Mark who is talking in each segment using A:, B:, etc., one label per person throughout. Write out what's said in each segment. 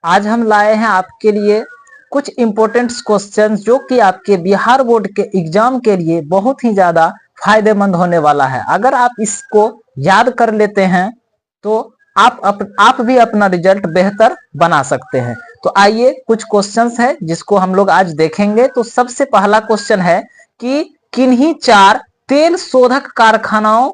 A: आज हम लाए हैं आपके लिए कुछ इंपॉर्टेंट क्वेश्चंस जो कि आपके बिहार बोर्ड के एग्जाम के लिए बहुत ही ज्यादा फायदेमंद होने वाला है। अगर आप इसको याद कर लेते हैं तो आप भी अपना रिजल्ट बेहतर बना सकते हैं। तो आइए कुछ क्वेश्चंस है जिसको हम लोग आज देखेंगे। तो सबसे पहला क्वेश्चन है कि किन्हीं 4 तेल शोधक कारखानाओं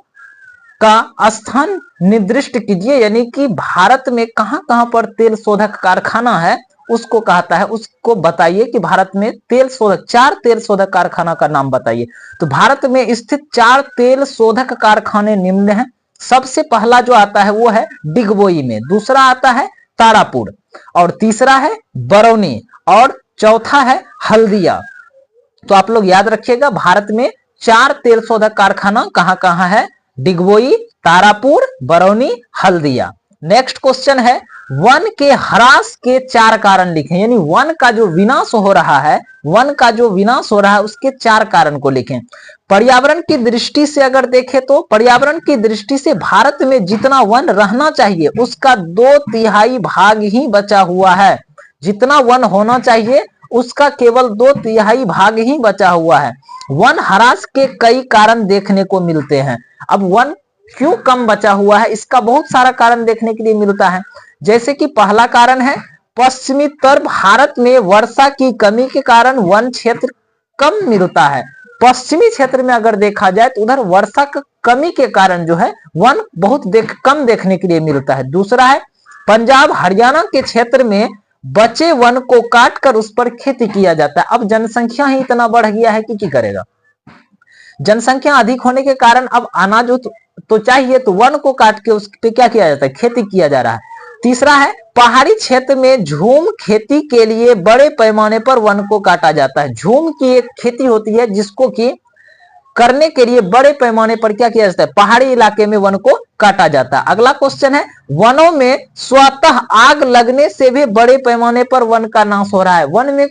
A: का स्थान निर्दिष्ट कीजिए, यानी कि भारत में कहां कहां पर तेल शोधक कारखाना है उसको कहता है, उसको बताइए कि भारत में तेल शोधक 4 तेल शोधक कारखाना का नाम बताइए। तो भारत में स्थित 4 तेल शोधक कारखाने निम्न हैं। सबसे पहला जो आता है वो है डिगबोई में, दूसरा आता है तारापुर, और तीसरा है बरौनी, और चौथा है हल्दिया। तो आप लोग याद रखिएगा भारत में 4 तेल शोधक कारखाना कहां कहां है, डिगबोई, तारापुर, बरौनी, हल्दिया। नेक्स्ट क्वेश्चन है वन के ह्रास के 4 कारण लिखें, यानी वन का जो विनाश हो रहा है, वन का जो विनाश हो रहा है उसके 4 कारण को लिखें। पर्यावरण की दृष्टि से अगर देखें तो पर्यावरण की दृष्टि से भारत में जितना वन रहना चाहिए उसका 2/3 भाग ही बचा हुआ है। जितना वन होना चाहिए उसका केवल 2/3 भाग ही बचा हुआ है। वन ह्रास के कई कारण देखने को मिलते हैं। अब वन क्यों कम बचा हुआ है, इसका बहुत सारा कारण देखने के लिए मिलता है। जैसे कि पहला कारण है पश्चिमी उत्तर भारत में वर्षा की कमी के कारण वन क्षेत्र कम मिलता है। पश्चिमी क्षेत्र में अगर देखा जाए तो उधर वर्षा की कमी के कारण जो है वन बहुत कम देखने के लिए मिलता है। दूसरा है पंजाब हरियाणा के क्षेत्र में बचे वन को काटकर उस पर खेती किया जाता है। अब जनसंख्या ही इतना बढ़ गया है कि करेगा, जनसंख्या अधिक होने के कारण अब अनाज तो चाहिए, तो वन को काट के उस पे क्या किया जाता है, खेती किया जा रहा है। तीसरा है पहाड़ी क्षेत्र में झूम खेती के लिए बड़े पैमाने पर वन को काटा जाता है। झूम की एक खेती होती है जिसको कि करने के लिए बड़े पैमाने पर क्या किया जाता है, पहाड़ी इलाके में वन को काटा जाता है। अगला क्वेश्चन है वनों में स्वतः आग लगने से भी बड़े पैमाने पर वन का नाश हो रहा है। वन में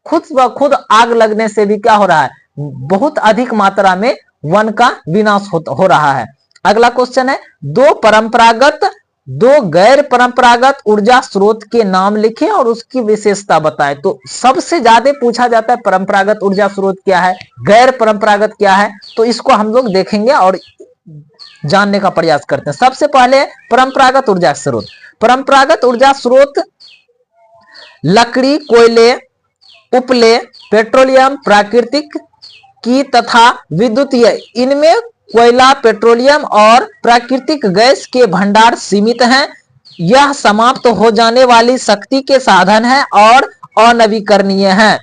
A: खुद ब खुद आग लगने से भी क्या हो रहा है, बहुत अधिक मात्रा में वन का विनाश हो रहा है। अगला क्वेश्चन है दो गैर परंपरागत ऊर्जा स्रोत के नाम लिखें और उसकी विशेषता बताएं। तो सबसे ज्यादा पूछा जाता है परंपरागत ऊर्जा स्रोत क्या है, गैर परंपरागत क्या है, तो इसको हम लोग देखेंगे और जानने का प्रयास करते हैं। सबसे पहले परंपरागत ऊर्जा स्रोत। परंपरागत ऊर्जा स्रोत लकड़ी, कोयले, उपले, पेट्रोलियम, प्राकृतिक की तथा विद्युतीय। इनमें कोयला, पेट्रोलियम और प्राकृतिक गैस के भंडार सीमित हैं। यह समाप्त हो जाने वाली शक्ति के साधन है और अनवीकरणीय है।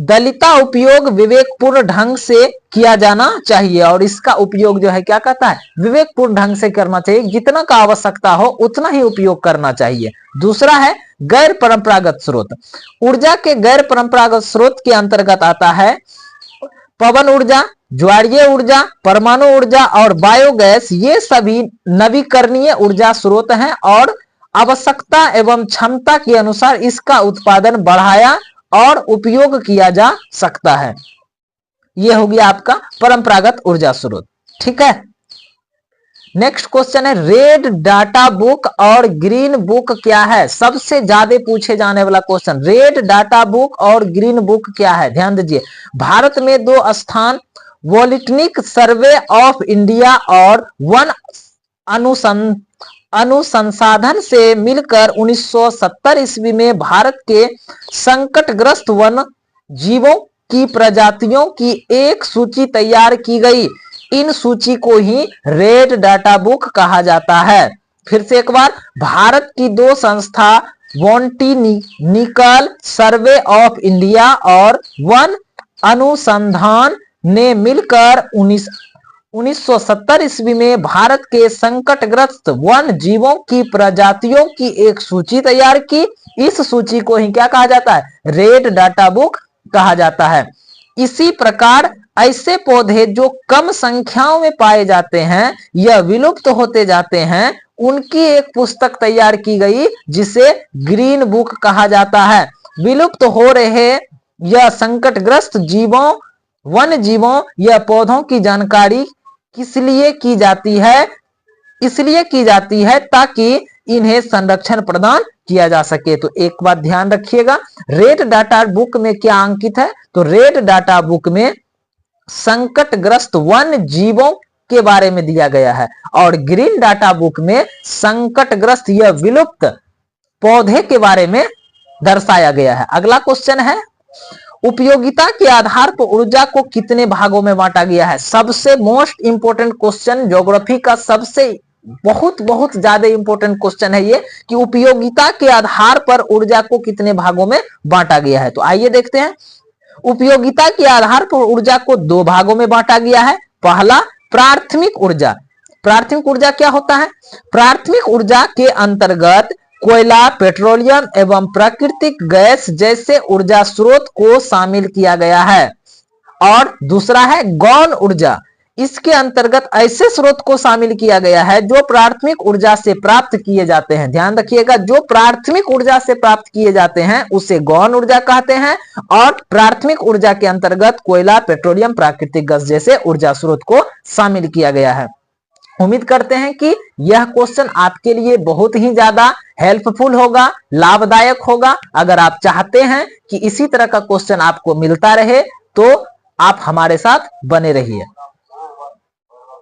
A: दलिता उपयोग विवेकपूर्ण ढंग से किया जाना चाहिए, और इसका उपयोग जो है क्या कहता है, विवेकपूर्ण ढंग से करना चाहिए। जितना का आवश्यकता हो उतना ही उपयोग करना चाहिए। दूसरा है गैर परंपरागत स्रोत। ऊर्जा के गैर परंपरागत स्रोत के अंतर्गत आता है पवन ऊर्जा, ज्वारीय ऊर्जा, परमाणु ऊर्जा और बायोगैस। ये सभी नवीकरणीय ऊर्जा स्रोत हैं और आवश्यकता एवं क्षमता के अनुसार इसका उत्पादन बढ़ाया और उपयोग किया जा सकता है। यह हो गया आपका परंपरागत ऊर्जा स्रोत। ठीक है, नेक्स्ट क्वेश्चन है रेड डाटा बुक और ग्रीन बुक क्या है। सबसे ज्यादा पूछे जाने वाला क्वेश्चन, रेड डाटा बुक और ग्रीन बुक क्या है, ध्यान दीजिए। भारत में 2 स्थान वॉल्केनिक सर्वे ऑफ इंडिया और वन अनुसंधान से मिलकर 1970 ईस्वी में भारत के संकटग्रस्त वन जीवों की प्रजातियों की एक सूची तैयार की गई। इन सूची को ही रेड डाटा बुक कहा जाता है। फिर से एक बार, भारत की 2 संस्था बॉटनिकल सर्वे ऑफ इंडिया और वन अनुसंधान ने मिलकर 1970 ईस्वी में भारत के संकटग्रस्त वन जीवों की प्रजातियों की एक सूची तैयार की। इस सूची को ही क्या कहा जाता है, रेड डाटा बुक कहा जाता है। इसी प्रकार ऐसे पौधे जो कम संख्याओं में पाए जाते हैं या विलुप्त होते जाते हैं, उनकी एक पुस्तक तैयार की गई जिसे ग्रीन बुक कहा जाता है। विलुप्त हो रहे या संकटग्रस्त जीवों, वन जीवों या पौधों की जानकारी किस लिए की जाती है, इसलिए की जाती है ताकि इन्हें संरक्षण प्रदान किया जा सके। तो एक बात ध्यान रखिएगा, रेड डाटा बुक में क्या अंकित है, तो रेड डाटा बुक में संकटग्रस्त वन्य जीवों के बारे में दिया गया है और ग्रीन डाटा बुक में संकटग्रस्त या विलुप्त पौधे के बारे में दर्शाया गया है। अगला क्वेश्चन है, उपयोगिता के आधार पर ऊर्जा को कितने भागों में बांटा गया है। सबसे मोस्ट इंपोर्टेंट क्वेश्चन, ज्योग्राफी का सबसे बहुत बहुत ज्यादा इंपोर्टेंट क्वेश्चन है ये, कि उपयोगिता के आधार पर ऊर्जा को कितने भागों में बांटा गया है। तो आइए देखते हैं। उपयोगिता के आधार पर ऊर्जा को दो भागों में बांटा गया है। पहला, प्राथमिक ऊर्जा। प्राथमिक ऊर्जा क्या होता है? प्राथमिक ऊर्जा के अंतर्गत कोयला, पेट्रोलियम एवं प्राकृतिक गैस जैसे ऊर्जा स्रोत को शामिल किया गया है। और दूसरा है गौण ऊर्जा। इसके अंतर्गत ऐसे स्रोत को शामिल किया गया है जो प्राथमिक ऊर्जा से प्राप्त किए जाते हैं। ध्यान रखिएगा, जो प्राथमिक ऊर्जा से प्राप्त किए जाते हैं उसे गौण ऊर्जा कहते हैं और प्राथमिक ऊर्जा के अंतर्गत कोयला, पेट्रोलियम, प्राकृतिक गैस जैसे ऊर्जा स्रोत को शामिल किया गया है। उम्मीद करते हैं कि यह क्वेश्चन आपके लिए बहुत ही ज्यादा हेल्पफुल होगा, लाभदायक होगा। अगर आप चाहते हैं कि इसी तरह का क्वेश्चन आपको मिलता रहे तो आप हमारे साथ बने रहिए।